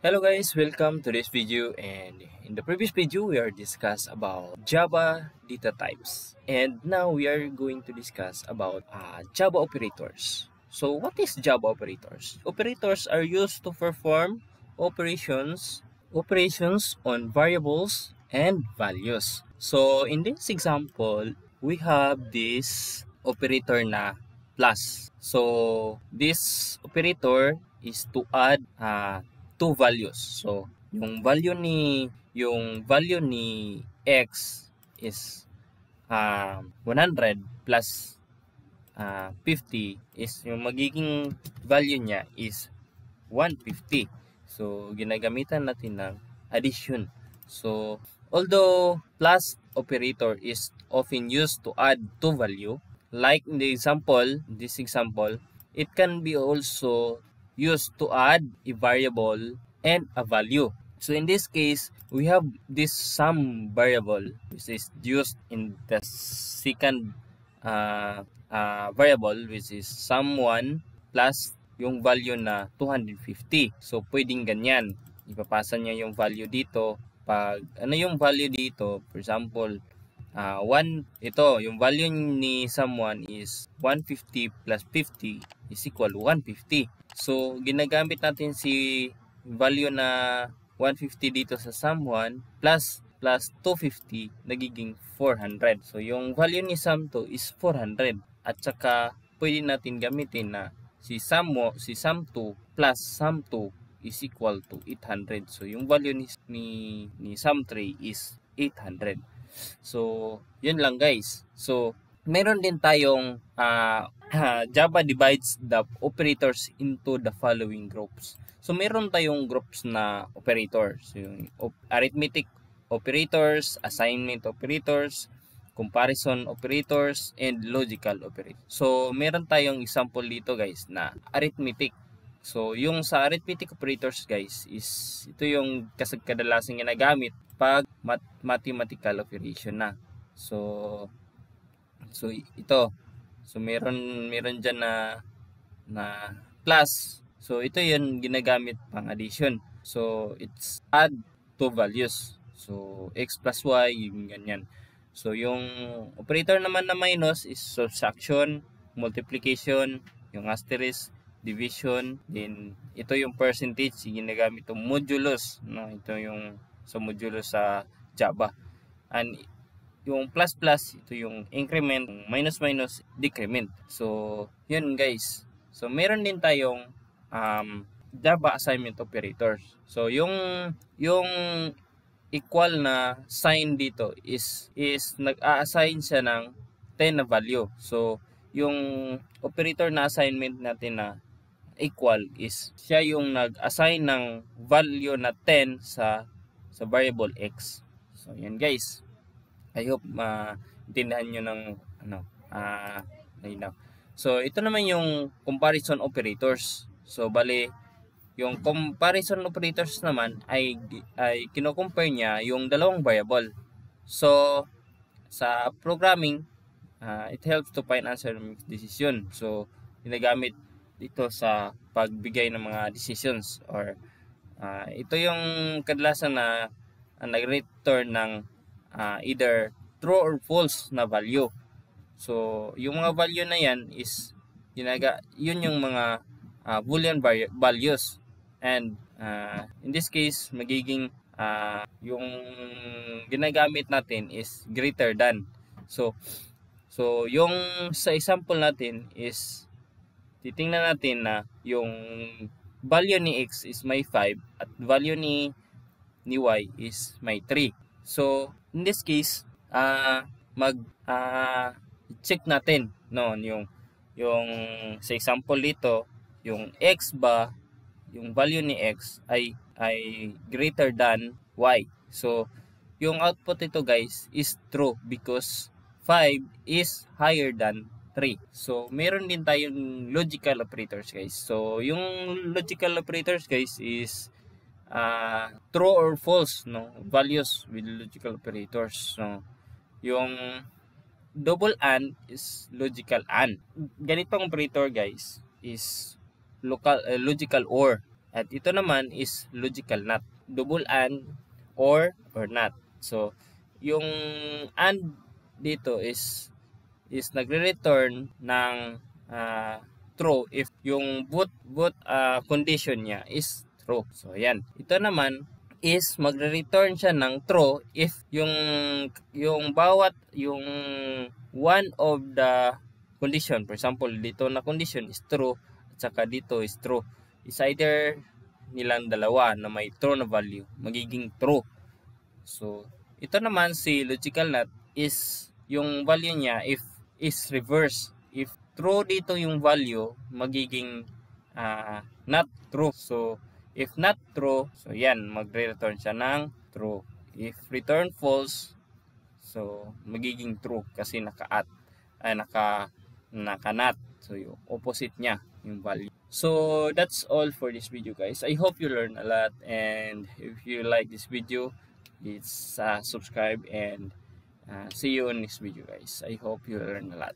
Hello guys, welcome to this video, and in the previous video we are discuss about Java data types, and now we are going to discuss about Java operators. So what is Java operators? Operators are used to perform operations on variables and values. So in this example, we have this operator na plus. So this operator is to add two values. So yung value ni x is 100 plus 50 is yung magiging value niya is 150. So ginagamitan natin ng addition. So although plus operator is often used to add two value, like in this example, it can be also used to add a variable and a value. So in this case, we have this sum variable which is used in the second variable, which is sum1 plus yung value na 250. So pwedeng ganyan. Ipapasa niya yung value dito. Pag ano yung value dito, for example, yung value ni sum1 is 150 plus 50 is equal 150. So ginagamit natin si value na 150 dito sa sum1 plus 250 nagiging 400. So yung value ni sum2 is 400, at saka pwede natin gamitin na si sum2 plus sum2 is equal to 800. So yung value ni sum3 is 800. So yun lang guys. So meron din tayong Java divides the operators into the following groups. So meron tayong groups na operators, yung arithmetic operators, assignment operators, comparison operators, and logical operators. So meron tayong example dito guys na arithmetic. So yung sa arithmetic operators guys is ito yung kadalasan ginagamit pag mathematical operation na. So ito. So meron diyan na plus. So ito 'yun ginagamit pang addition. So it's add two values. So x plus y, yung ganyan. So yung operator naman na minus is subtraction, multiplication, yung asterisk, division, then ito yung percentage, ginagamit yung modulus, no? Ito yung sa modulus sa Java. And yung plus plus, ito yung increment, minus minus, decrement. So yun guys. So meron din tayong Java assignment operators. So yung equal na sign dito is nag-a-assign siya ng 10 na value. So yung operator na assignment natin na equal is siya yung nag-assign ng value na 10 sa variable x. So yan guys. I hope maintindihan nyo ng linaw. So ito naman yung comparison operators. So bali yung comparison operators naman ay kino-compare niya yung dalawang variable. So sa programming, it helps to find answer and make decision. So ginagamit dito sa pagbigay ng mga decisions, or ito yung kadalasan na nag-return ng either true or false na value. So yung mga value na yan is yun yung mga boolean values. And in this case, magiging yung ginagamit natin is greater than. So yung sa example natin is titingnan natin na yung value ni x is may 5 at value ni y is may 3. So in this case, check natin yung sa example dito, yung x ba, yung value ni x ay greater than y. So yung output ito guys is true because 5 is higher than 3. So meron din tayong logical operators guys. So yung logical operators guys is true or false, no, values with logical operators. So yung double AND is logical AND. Ganitong operator guys is logical OR. At ito naman is logical NOT, double AND or not. So yung AND dito is nagre-return ng true if yung both condition niya is true. So yan. Ito naman is magre-return siya ng true if yung bawat yung one of the condition, for example dito na condition is true at saka dito is true, is either nilang dalawa na may true na value, magiging true. So ito naman si logical NOT is yung value niya if is reverse. If true dito yung value, magiging not true. So if not true, so yan, magre-return siya ng true. If return false, so magiging true kasi naka-not. So yung opposite niya yung value. So that's all for this video, guys. I hope you learn a lot, and if you like this video, please subscribe, and see you in next video, guys. I hope you learn a lot.